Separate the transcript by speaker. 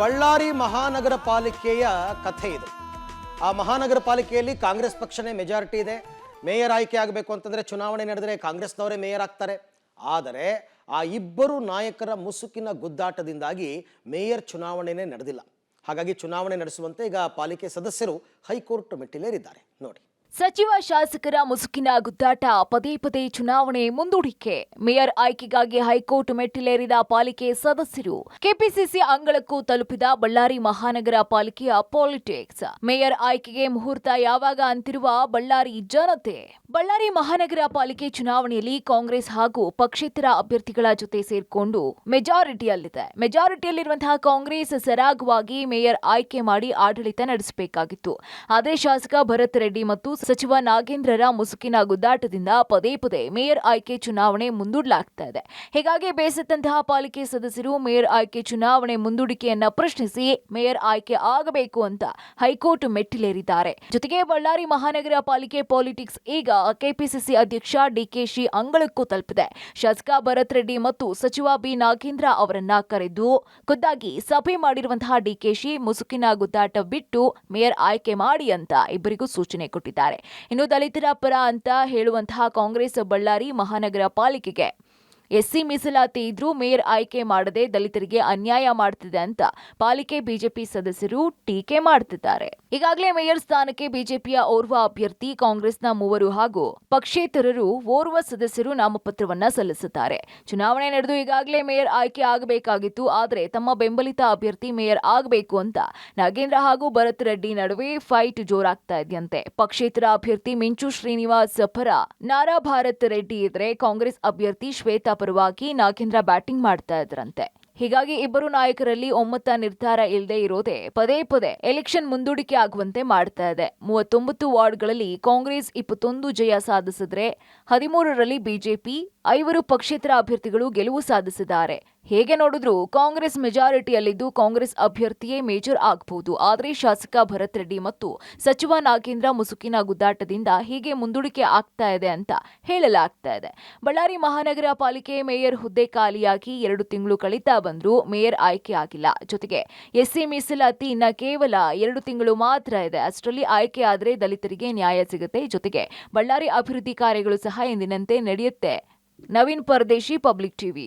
Speaker 1: ಬಳ್ಳಾರಿ ಮಹಾನಗರ ಪಾಲಿಕೆಯ ಕಥೆ ಇದು. ಆ ಮಹಾನಗರ ಪಾಲಿಕೆಯಲ್ಲಿ ಕಾಂಗ್ರೆಸ್ ಪಕ್ಷನೇ ಮೆಜಾರಿಟಿ ಇದೆ. ಮೇಯರ್ ಆಯ್ಕೆ ಆಗಬೇಕು ಅಂತಂದ್ರೆ ಚುನಾವಣೆ ನಡೆದರೆ ಕಾಂಗ್ರೆಸ್ನವರೇ ಮೇಯರ್ ಆಗ್ತಾರೆ. ಆದರೆ ಆ ಇಬ್ಬರು ನಾಯಕರ ಮುಸುಕಿನ ಗುದ್ದಾಟದಿಂದಾಗಿ ಮೇಯರ್ ಚುನಾವಣೆನೇ ನಡೆದಿಲ್ಲ. ಹಾಗಾಗಿ ಚುನಾವಣೆ ನಡೆಸುವಂತೆ ಈಗ ಪಾಲಿಕೆ ಸದಸ್ಯರು ಹೈಕೋರ್ಟ್ ಮೆಟ್ಟಿಲೇರಿದ್ದಾರೆ. ನೋಡಿ.
Speaker 2: ಸಚಿವ ಶಾಸಕರ ಮುಸುಕಿನ ಗುದ್ದಾಟ, ಪದೇ ಪದೇ ಚುನಾವಣೆ ಮುಂದೂಡಿಕೆ. ಮೇಯರ್ ಆಯ್ಕೆಗಾಗಿ ಹೈಕೋರ್ಟ್ ಮೆಟ್ಟಿಲೇರಿದ ಪಾಲಿಕೆ ಸದಸ್ಯರು. ಕೆಪಿಸಿಸಿ ಅಂಗಳಕ್ಕೂ ತಲುಪಿದ ಬಳ್ಳಾರಿ ಮಹಾನಗರ ಪಾಲಿಕೆಯ ಪಾಲಿಟಿಕ್ಸ್. ಮೇಯರ್ ಆಯ್ಕೆಗೆ ಮುಹೂರ್ತ ಯಾವಾಗ ಅಂತಿರುವ ಬಳ್ಳಾರಿ ಜನತೆ. ಬಳ್ಳಾರಿ ಮಹಾನಗರ ಪಾಲಿಕೆ ಚುನಾವಣೆಯಲ್ಲಿ ಕಾಂಗ್ರೆಸ್ ಹಾಗೂ ಪಕ್ಷೇತರ ಅಭ್ಯರ್ಥಿಗಳ ಜೊತೆ ಸೇರ್ಕೊಂಡು ಮೆಜಾರಿಟಿಯಲ್ಲಿರುವಂತಹ ಕಾಂಗ್ರೆಸ್ ಸರಾಗವಾಗಿ ಮೇಯರ್ ಆಯ್ಕೆ ಮಾಡಿ ಆಡಳಿತ ನಡೆಸಬೇಕಾಗಿತ್ತು. ಆದರೆ ಶಾಸಕ ಭರತ್ ರೆಡ್ಡಿ ಮತ್ತು ಸಚಿವ ನಾಗೇಂದ್ರರ ಮುಸುಕಿನ ಗುದ್ದಾಟದಿಂದ ಪದೇ ಪದೇ ಮೇಯರ್ ಆಯ್ಕೆ ಚುನಾವಣೆ ಮುಂದೂಡಲಾಗ್ತಾ ಇದೆ. ಹೀಗಾಗಿ ಬೇಸತ್ತಂತಹ ಪಾಲಿಕೆ ಸದಸ್ಯರು ಮೇಯರ್ ಆಯ್ಕೆ ಚುನಾವಣೆ ಮುಂದೂಡಿಕೆಯನ್ನ ಪ್ರಶ್ನಿಸಿ ಮೇಯರ್ ಆಯ್ಕೆ ಆಗಬೇಕು ಅಂತ ಹೈಕೋರ್ಟ್ ಮೆಟ್ಟಿಲೇರಿದ್ದಾರೆ. ಜೊತೆಗೆ ಬಳ್ಳಾರಿ ಮಹಾನಗರ ಪಾಲಿಕೆ ಪಾಲಿಟಿಕ್ಸ್ ಈಗ ಕೆಪಿಸಿಸಿ ಅಧ್ಯಕ್ಷ ಡಿಕೆಶಿ ಅಂಗಳಕ್ಕೂ ತಲುಪಿದೆ. ಶಾಸಕ ಭರತ್ ರೆಡ್ಡಿ ಮತ್ತು ಸಚಿವ ಬಿ ನಾಗೇಂದ್ರ ಅವರನ್ನ ಕರೆದು ಖುದ್ದಾಗಿ ಸಭೆ ಮಾಡಿರುವಂತಹ ಡಿಕೆಶಿ ಮುಸುಕಿನ ಗುದ್ದಾಟ ಬಿಟ್ಟು ಮೇಯರ್ ಆಯ್ಕೆ ಮಾಡಿ ಅಂತ ಇಬ್ಬರಿಗೂ ಸೂಚನೆ ಕೊಟ್ಟಿದ್ದಾರೆ. ಇನ್ನು ದಲಿತರ ಪರ ಅಂತ ಹೇಳುವಂತಹ ಕಾಂಗ್ರೆಸ್ ಬಳ್ಳಾರಿ ಮಹಾನಗರ ಪಾಲಿಕೆಗೆ ಎಸ್ಸಿ ಮೀಸಲಾತಿ ಇದ್ರೂ ಮೇಯರ್ ಆಯ್ಕೆ ಮಾಡದೆ ದಲಿತರಿಗೆ ಅನ್ಯಾಯ ಮಾಡ್ತಿದೆ ಅಂತ ಪಾಲಿಕೆ ಬಿಜೆಪಿ ಸದಸ್ಯರು ಟೀಕೆ ಮಾಡ್ತಿದ್ದಾರೆ. ಈಗಾಗಲೇ ಮೇಯರ್ ಸ್ಥಾನಕ್ಕೆ ಬಿಜೆಪಿಯ ಓರ್ವ ಅಭ್ಯರ್ಥಿ, ಕಾಂಗ್ರೆಸ್ನ 3 ಹಾಗೂ ಪಕ್ಷೇತರರು ಓರ್ವ ಸದಸ್ಯರು ನಾಮಪತ್ರವನ್ನ ಸಲ್ಲಿಸಿದ್ದಾರೆ. ಚುನಾವಣೆ ನಡೆದು ಈಗಾಗಲೇ ಮೇಯರ್ ಆಯ್ಕೆ ಆಗಬೇಕಾಗಿತ್ತು. ಆದರೆ ತಮ್ಮ ಬೆಂಬಲಿತ ಅಭ್ಯರ್ಥಿ ಮೇಯರ್ ಆಗಬೇಕು ಅಂತ ನಾಗೇಂದ್ರ ಹಾಗೂ ಭರತ್ ರೆಡ್ಡಿ ನಡುವೆ ಫೈಟ್ ಜೋರಾಗ್ತಾ ಇದೆಯಂತೆ. ಪಕ್ಷೇತರ ಅಭ್ಯರ್ಥಿ ಮಿಂಚು ಶ್ರೀನಿವಾಸ್ ಪರ ನಾರಾ ಭರತ್ ರೆಡ್ಡಿ ಇದ್ರೆ, ಕಾಂಗ್ರೆಸ್ ಅಭ್ಯರ್ಥಿ ಶ್ವೇತಾ ಪರವಾಗಿ ನಾಗೇಂದ್ರ ಬ್ಯಾಟಿಂಗ್ ಮಾಡ್ತಾ ಇದ್ರಂತೆ. ಹೀಗಾಗಿ ಇಬ್ಬರು ನಾಯಕರಲ್ಲಿ ಒಮ್ಮತ ನಿರ್ಧಾರ ಇಲ್ಲದೆ ಇರೋದೇ ಪದೇ ಪದೇ ಎಲೆಕ್ಷನ್ ಮುಂದೂಡಿಕೆ ಆಗುವಂತೆ ಮಾಡ್ತಾ ಇದೆ. 39 ವಾರ್ಡ್ಗಳಲ್ಲಿ ಕಾಂಗ್ರೆಸ್ 21 ಜಯ ಸಾಧಿಸಿದ್ರೆ 13ರಲ್ಲಿ ಬಿಜೆಪಿ 5 ಪಕ್ಷೇತರ ಅಭ್ಯರ್ಥಿಗಳು ಗೆಲುವು ಸಾಧಿಸಿದ್ದಾರೆ. ಹೇಗೆ ನೋಡಿದ್ರು ಕಾಂಗ್ರೆಸ್ ಮೆಜಾರಿಟಿಯಲ್ಲಿದ್ದು ಕಾಂಗ್ರೆಸ್ ಅಭ್ಯರ್ಥಿಯೇ ಮೇಜರ್ ಆಗಬಹುದು. ಆದರೆ ಶಾಸಕ ಭರತ್ ರೆಡ್ಡಿ ಮತ್ತು ಸಚಿವ ನಾಗೇಂದ್ರ ಮುಸುಕಿನ ಗುದ್ದಾಟದಿಂದ ಹೀಗೆ ಮುಂದೂಡಿಕೆ ಆಗ್ತಾ ಇದೆ ಅಂತ ಹೇಳಲಾಗ್ತಾ ಇದೆ. ಬಳ್ಳಾರಿ ಮಹಾನಗರ ಪಾಲಿಕೆ ಮೇಯರ್ ಹುದ್ದೆ ಖಾಲಿಯಾಗಿ 2 ತಿಂಗಳು ಕಳೀತಾ ಬಂದ್ರು ಮೇಯರ್ ಆಯ್ಕೆ ಆಗಿಲ್ಲ. ಜೊತೆಗೆ ಎಸ್ಸಿ ಮೀಸಲಾತಿ ಇನ್ನ ಕೇವಲ 2 ತಿಂಗಳು ಮಾತ್ರ ಇದೆ. ಅಷ್ಟರಲ್ಲಿ ಆಯ್ಕೆ ಆದ್ರೆ ದಲಿತರಿಗೆ ನ್ಯಾಯ ಸಿಗುತ್ತೆ. ಜೊತೆಗೆ ಬಳ್ಳಾರಿ ಅಭಿವೃದ್ಧಿ ಕಾರ್ಯಗಳು ಸಹ ಎಂದಿನಂತೆ ನಡೆಯುತ್ತೆ. Naveen Pardeshi, public TV.